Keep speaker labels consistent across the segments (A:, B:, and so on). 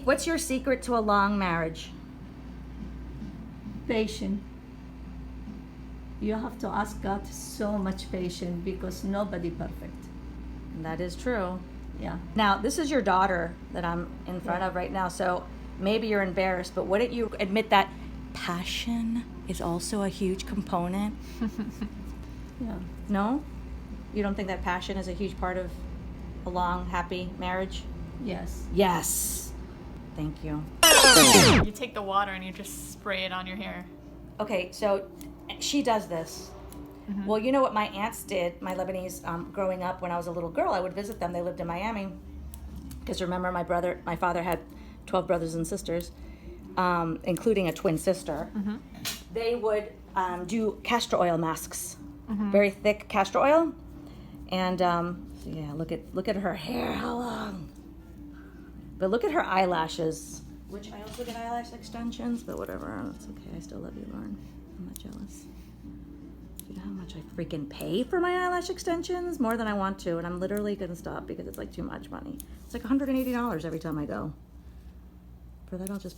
A: What's your secret to a long marriage?
B: Patient. You have to ask God so much patience because nobody perfect.
A: That is true.
B: Yeah.
A: Now, this is your daughter that I'm in front of right now, so maybe you're embarrassed, but wouldn't you admit that passion is also a huge component?
B: Yeah.
A: No? You don't think that passion is a huge part of a long, happy marriage?
B: Yes.
A: Yes. Thank you.
C: You take the water and you just spray it on your hair.
A: Okay, so she does this.
C: Mm-hmm.
A: Well, you know what my aunts did, my Lebanese, growing up when I was a little girl, I would visit them. They lived in Miami. Because remember, my father had 12 brothers and sisters, including a twin sister.
C: Mm-hmm.
A: They would do castor oil masks,
C: Mm-hmm.
A: very thick castor oil. And so yeah, look at her hair, how long. But look at her eyelashes, which I also get eyelash extensions, but whatever, it's okay. I still love you, Lauren. I'm not jealous. You know how much I freaking pay for my eyelash extensions? More than I want to, and I'm literally gonna stop because it's like too much money. It's like $180 every time I go. For that, I'll just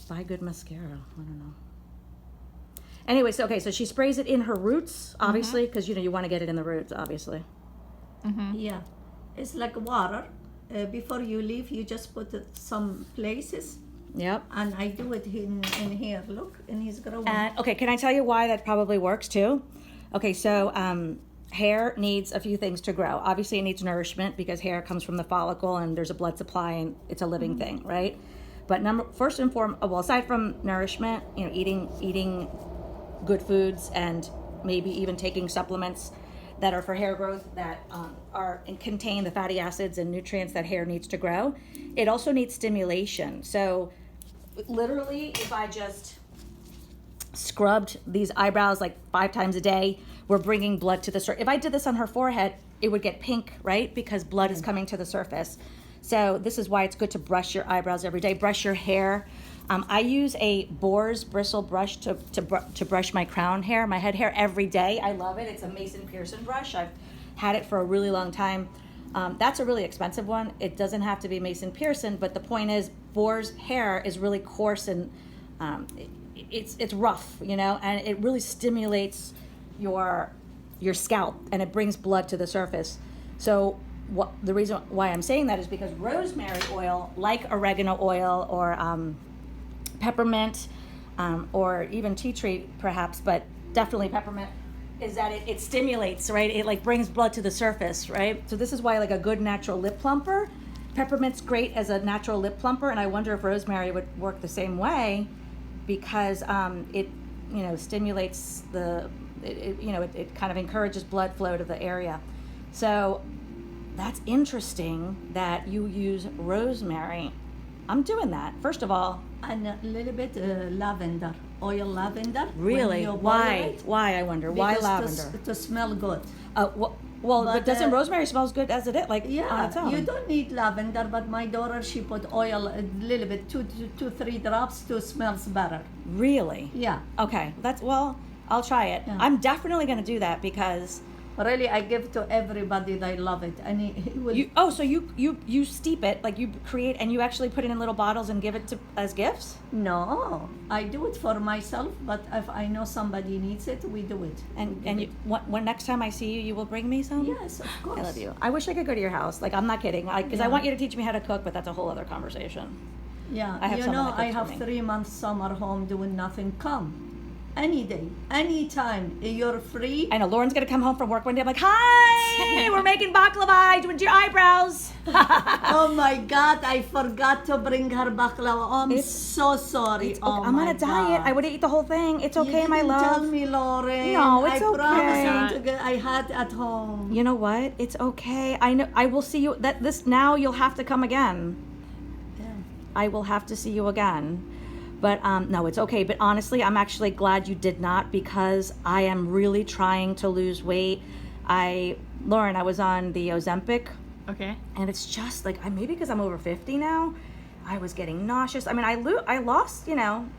A: buy good mascara. I don't know. Anyway, so she sprays it in her roots, obviously, because you want to get it in the roots, obviously.
C: Mm-hmm.
B: Yeah. It's like water. Before you leave, you just put it some places.
A: Yep.
B: And I do it in here. Look, and he's growing.
A: And okay, can I tell you why that probably works too? Okay, so hair needs a few things to grow. Obviously, it needs nourishment because hair comes from the follicle and there's a blood supply and it's a living thing, right? But first and foremost, well, aside from nourishment, eating good foods and maybe even taking supplements that are for hair growth that contain the fatty acids and nutrients that hair needs to grow. It also needs stimulation. So literally, if I just scrubbed these eyebrows like 5 times a day, we're bringing blood to the surface. If I did this on her forehead, it would get pink, right? Because blood is coming to the surface. So this is why it's good to brush your eyebrows every day, brush your hair. I use a boar's bristle brush to brush my crown hair, my head hair every day. I love it. It's a Mason Pearson brush. I've had it for a really long time. That's a really expensive one. It doesn't have to be Mason Pearson, but the point is boar's hair is really coarse and it's rough, and it really stimulates your scalp and it brings blood to the surface. So the reason why I'm saying that is because rosemary oil, like oregano oil or peppermint, or even tea tree perhaps, but definitely peppermint, is that it stimulates, right? It like brings blood to the surface, right? So this is why like a good natural lip plumper, peppermint's great as a natural lip plumper, and I wonder if rosemary would work the same way because it stimulates it kind of encourages blood flow to the area. So that's interesting that you use rosemary. I'm doing that. First of all,
B: and a little bit lavender, oil lavender.
A: Really? Why? Why, I wonder? Why lavender?
B: To smell good.
A: But doesn't rosemary smells good as it is, like on its own?
B: You don't need lavender, but my daughter, she put oil a little bit, 3 drops to smells better.
A: Really?
B: Yeah.
A: Okay. I'll try it.
B: Yeah.
A: I'm definitely going to do that because...
B: Really, I give to everybody. They love it, and he will.
A: So you steep it, like you create, and you actually put it in little bottles and give it as gifts?
B: No, I do it for myself, but if I know somebody needs it, we do it.
A: And when next time I see you, you will bring me some?
B: Yes, of course.
A: I love you. I wish I could go to your house. Like, I'm not kidding. Because I want you to teach me how to cook, but that's a whole other conversation.
B: Yeah,
A: I have
B: I have 3 months summer home doing nothing. Come. Any day, anytime, you're free.
A: I know, Lauren's gonna come home from work one day, I'm like, hi, we're making baklava, doing your eyebrows.
B: Oh my God, I forgot to bring her baklava. Oh, I'm so sorry.
A: Okay. I'm on a diet. I would eat the whole thing. It's okay, my love.
B: Tell me, Lauren.
A: No, it's okay.
B: I promise I had at home.
A: You know what? It's okay. I know. I will see you. Now you'll have to come again.
B: Yeah.
A: I will have to see you again. But no, it's okay. But honestly, I'm actually glad you did not because I am really trying to lose weight. Lauren, I was on the Ozempic.
C: Okay.
A: And it's just like, maybe because I'm over 50 now, I was getting nauseous. I mean, I lost, 10,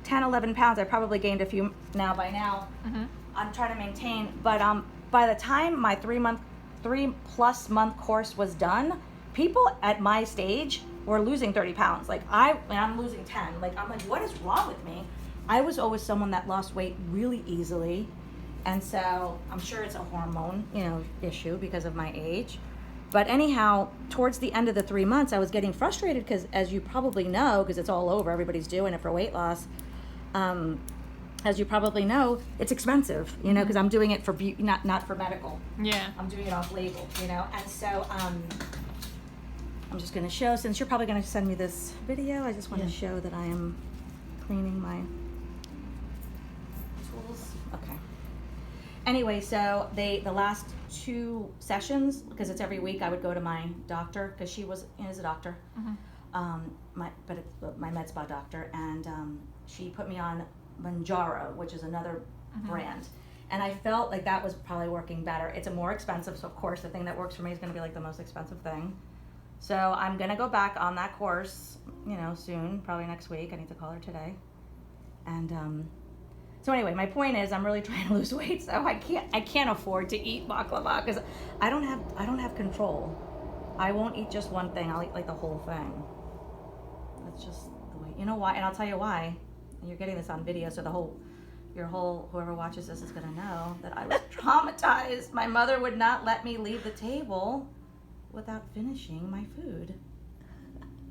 A: 11 pounds. I probably gained a few by now.
C: Mm-hmm.
A: I'm trying to maintain. But by the time my 3+ month course was done, people at my stage or losing 30 pounds. Like I'm losing 10. Like I'm like, what is wrong with me? I was always someone that lost weight really easily. And so I'm sure it's a hormone, issue because of my age. But anyhow, towards the end of the 3 months, I was getting frustrated because, as you probably know, because it's all over, everybody's doing it for weight loss. As you probably know, it's expensive, because I'm doing it for beauty, not for medical.
C: Yeah.
A: I'm doing it off label, And so I'm just going to show, since you're probably going to send me this video, I just want to show that I am cleaning my tools. Okay. Anyway, so the last 2 sessions, because it's every week, I would go to my doctor, because she is a doctor, my med spa doctor, and she put me on Manjaro, which is another brand, and I felt like that was probably working better. It's a more expensive, so of course the thing that works for me is going to be like the most expensive thing. So I'm going to go back on that course, soon, probably next week. I need to call her today, and so anyway, my point is I'm really trying to lose weight, so I can't afford to eat baklava because I don't have control. I won't eat just one thing. I'll eat like the whole thing. That's just the way. You know why? And I'll tell you why. And you're getting this on video, so whoever watches this is gonna know that I was traumatized. My mother would not let me leave the table without finishing my food.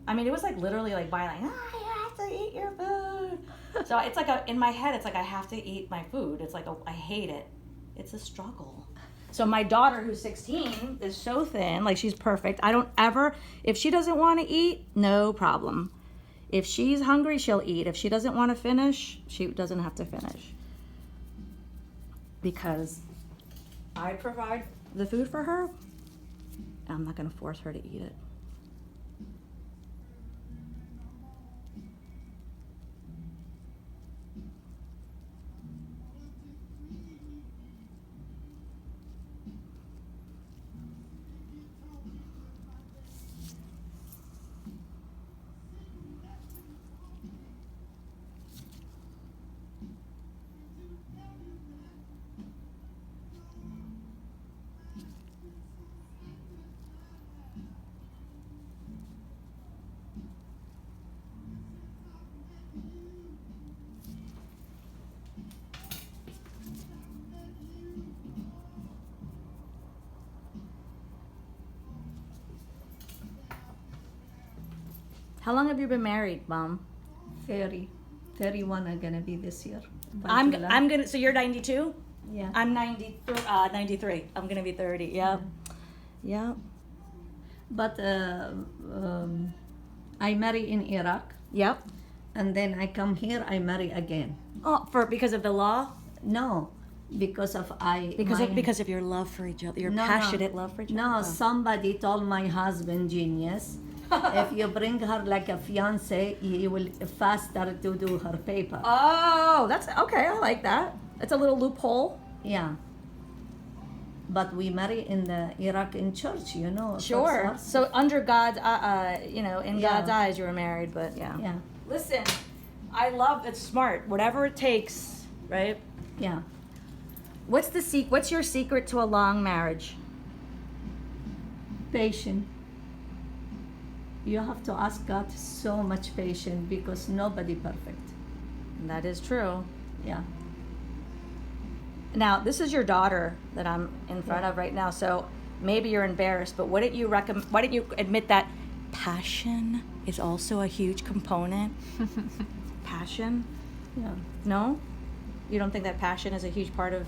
A: I mean, it was like literally like violent. You have to eat your food. So it's like in my head, it's like I have to eat my food. It's like I hate it. It's a struggle. So my daughter, who's 16, is so thin. Like she's perfect. I don't ever. If she doesn't want to eat, no problem. If she's hungry, she'll eat. If she doesn't want to finish, she doesn't have to finish. Because I provide the food for her, I'm not going to force her to eat it. How long have you been married, Mom?
B: 31 are gonna be this year.
A: I'm gonna. So you're 92.
B: Yeah.
A: I'm 93. I'm gonna be 30. Yeah. Yeah.
B: But I marry in Iraq,
A: Yep.
B: and then I come here. I marry again.
A: Oh, because of the law?
B: No, because of
A: Because of your love for each other, your passionate love for each other.
B: No, somebody told my husband, genius, if you bring her like a fiance, he will faster to do her paper.
A: Oh, that's okay. I like that. It's a little loophole.
B: Yeah. But we marry in the Iraq in church,
A: Sure. So under God's, in God's
B: Yeah.
A: eyes, you were married, but yeah.
B: Yeah.
A: Listen, I love it's smart. Whatever it takes, right?
B: Yeah.
A: What's your secret to a long marriage?
B: Patient. You have to ask God so much patience because nobody perfect.
A: That is true.
B: Yeah.
A: Now, this is your daughter that I'm in front of right now, so maybe you're embarrassed, but why didn't you admit that passion is also a huge component? Passion?
B: Yeah.
A: No? You don't think that passion is a huge part of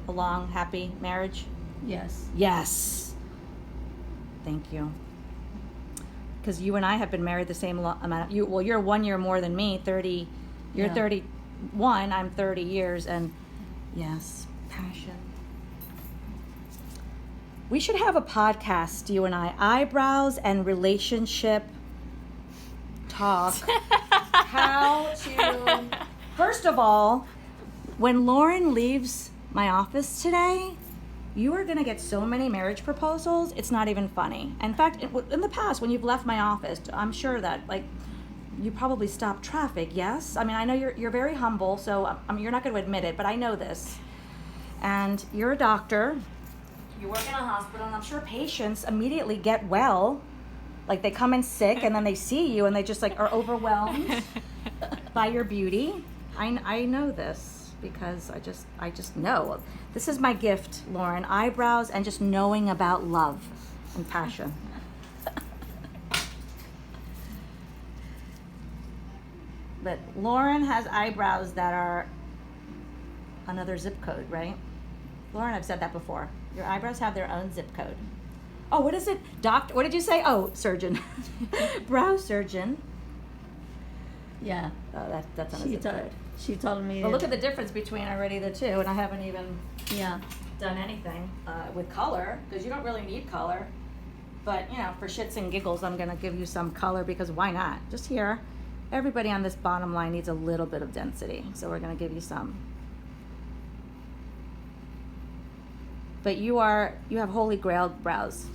A: a long, happy marriage?
B: Yes.
A: Yes. Thank you. Because you and I have been married the same amount. You're 1 year more than me, 30. You're
B: Yeah.
A: 31, I'm 30 years, and yes, passion. We should have a podcast, you and I, eyebrows and relationship talk. How to, first of all, when Lauren leaves my office today, you are going to get so many marriage proposals, it's not even funny. In fact, in the past, when you've left my office, I'm sure that, you probably stopped traffic, yes? I mean, I know you're very humble, so you're not going to admit it, but I know this. And you're a doctor, you work in a hospital, and I'm sure patients immediately get well Like they come in sick and then they see you and they just like are overwhelmed by your beauty. I know this because I just know. This is my gift, Lauren. Eyebrows and just knowing about love and passion. But Lauren has eyebrows that are another zip code, right? Lauren, I've said that before. Your eyebrows have their own zip code. Oh, what is it? Doctor, what did you say? Oh, surgeon. Brow surgeon.
B: Yeah.
A: Oh, that's on a zip code.
B: She told me.
A: But look at the difference between already the two, and I haven't even
B: Yeah.
A: done anything with color, because you don't really need color. But, you know, for shits and giggles, I'm going to give you some color, because why not? Just here. Everybody on this bottom line needs a little bit of density, so we're going to give you some. But you have holy grail brows.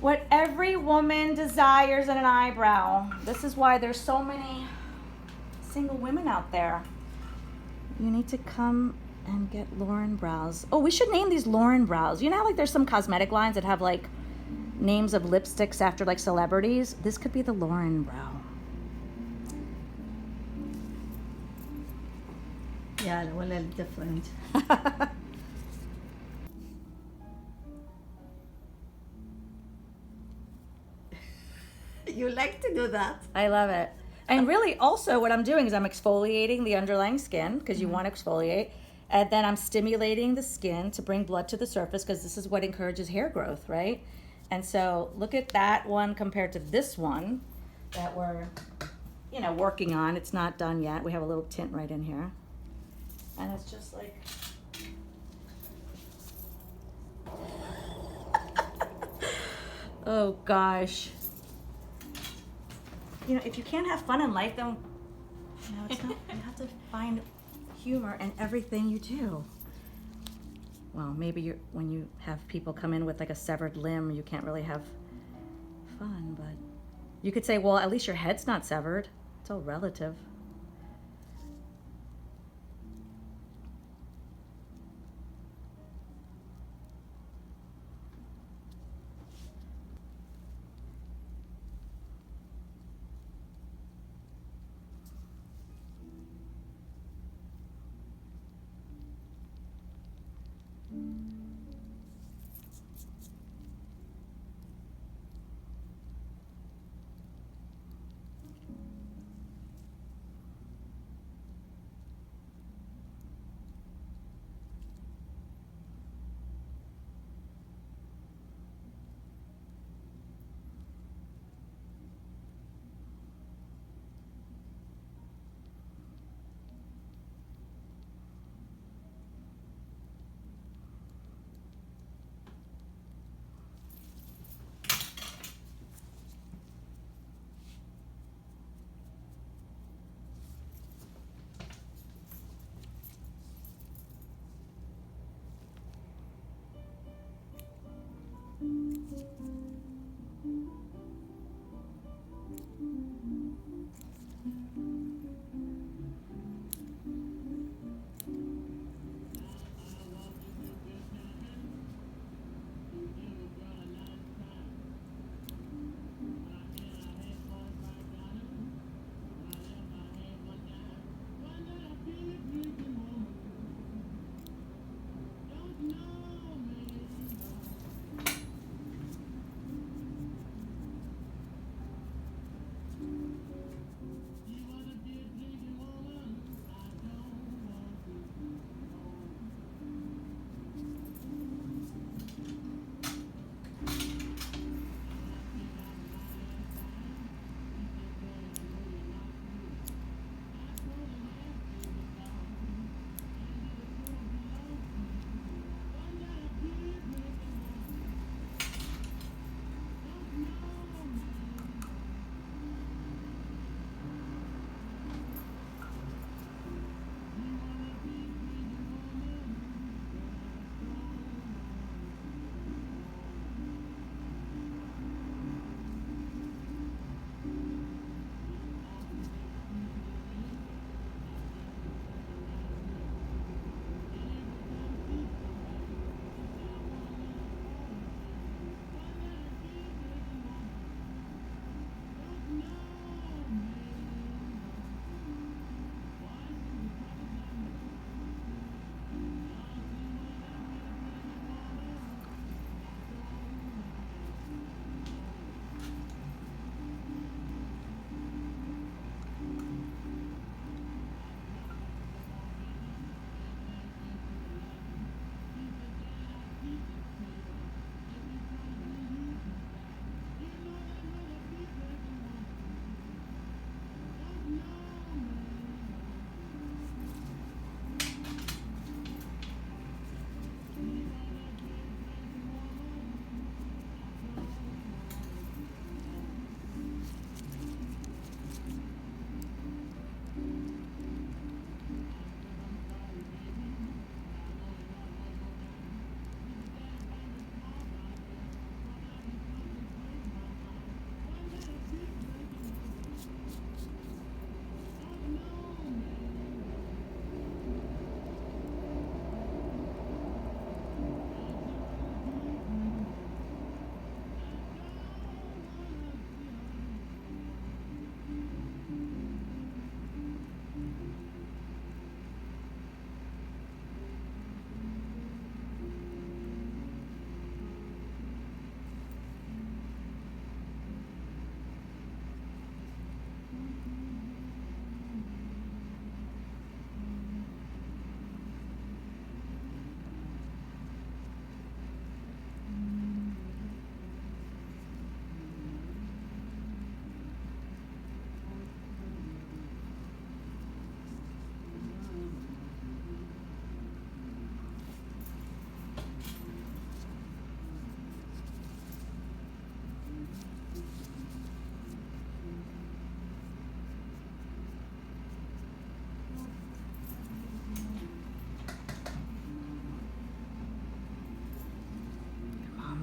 A: What every woman desires in an eyebrow. This is why there's so many single women out there. You need to come and get Lauren brows. Oh, we should name these Lauren brows. You know how like there's some cosmetic lines that have like names of lipsticks after like celebrities? This could be the Lauren brow.
B: Yeah, a little different. You like to do that?
A: I love it. And really also what I'm doing is I'm exfoliating the underlying skin, because you want to exfoliate. And then I'm stimulating the skin to bring blood to the surface, because this is what encourages hair growth, right? And so look at that one compared to this one that we're, you know, working on. It's not done yet. We have a little tint right in here. And it's just like... Oh, gosh. You know, if you can't have fun in life, then, you know, it's not, you have to find humor in everything you do. Well, maybe when you have people come in with like a severed limb, you can't really have fun, but you could say, well, at least your head's not severed. It's all relative.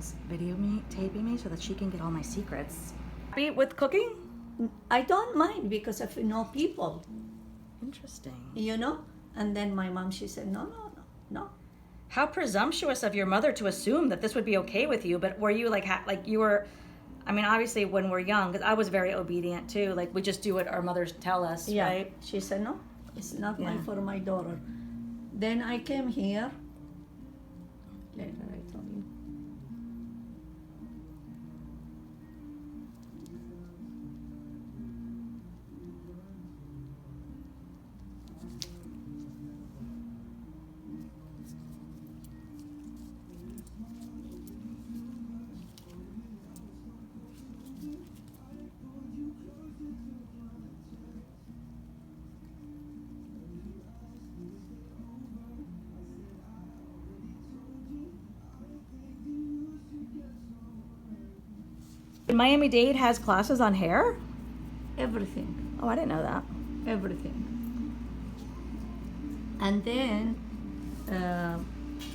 A: mom's taping me so that she can get all my secrets. Happy with cooking?
B: I don't mind because I know people,
A: Interesting.
B: you know. And then my mom, she said, no.
A: How presumptuous of your mother to assume that this would be okay with you. But were you like you were, I mean, obviously when we're young, because I was very obedient too. Like we just do what our mothers tell us,
B: Yeah.
A: right?
B: She said, no, it's not
A: Yeah.
B: for my daughter. Then I came here. Later I told you.
A: Miami-Dade has classes on hair?
B: Everything.
A: Oh, I didn't know that.
B: Everything. And then,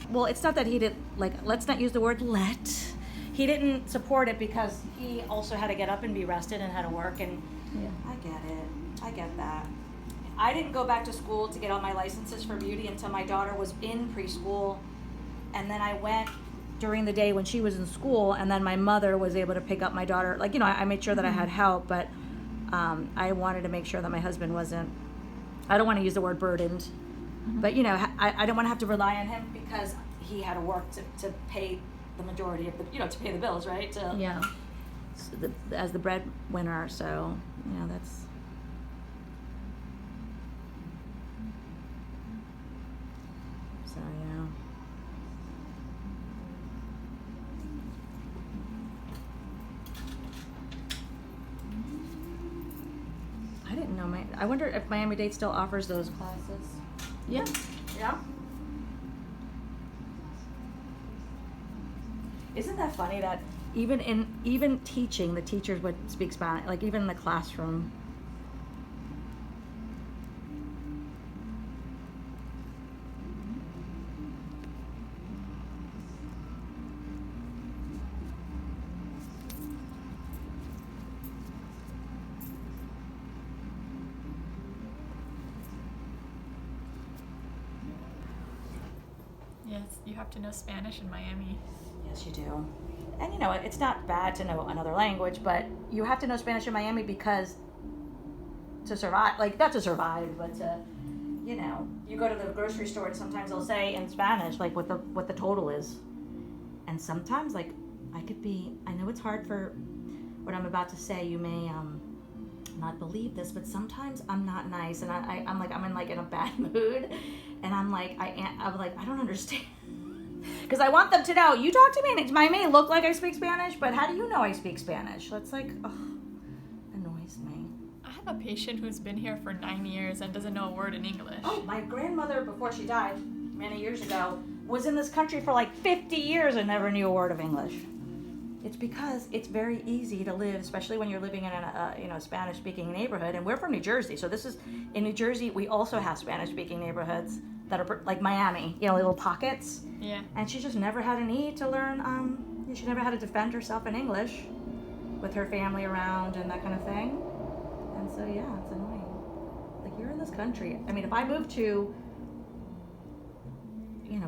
A: Well, it's not that he didn't, like, let's not use the word let. He didn't support it because he also had to get up and be rested and had to work, and
B: yeah.
A: I get it. I get that. I didn't go back to school to get all my licenses for beauty until my daughter was in preschool, and then I went during the day when she was in school, and then my mother was able to pick up my daughter. Like, you know, I made sure that I had help, but I wanted to make sure that my husband wasn't, I don't want to use the word burdened, but, you know, I don't want to have to rely on him because he had to work to pay the majority of the, you know, to pay the bills, right?
B: Yeah.
A: As the breadwinner, so, you know, that's. So, yeah. I didn't know I wonder if Miami-Dade still offers those classes.
B: Yeah.
A: Yeah. Isn't that funny that even teaching, the teachers would speak Spanish, like even in the classroom.
C: Yes, you have to know Spanish in Miami.
A: Yes, you do. And you know, it's not bad to know another language, but you have to know Spanish in Miami because to survive, like not to survive, but to, you know, you go to the grocery store and sometimes they'll say in Spanish like what the total is. And sometimes like I know it's hard for what I'm about to say, you may not believe this, but sometimes I'm not nice and I'm in a bad mood and I'm like I don't understand. Because I want them to know, you talk to me and I may look like I speak Spanish, but how do you know I speak Spanish? That's like, annoys me.
C: I have a patient who's been here for 9 years and doesn't know a word in English.
A: Oh, my grandmother, before she died many years ago, was in this country for like 50 years and never knew a word of English. It's because it's very easy to live, especially when you're living in a Spanish-speaking neighborhood. And we're from New Jersey, so in New Jersey, we also have Spanish-speaking neighborhoods that are like Miami, little pockets.
C: Yeah.
A: And she just never had a need to learn. She never had to defend herself in English with her family around and that kind of thing. And so yeah, it's annoying. Like you're in this country. I mean, if I moved to,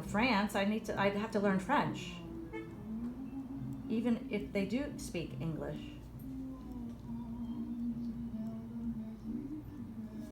A: France, I'd have to learn French. Even if they do speak English.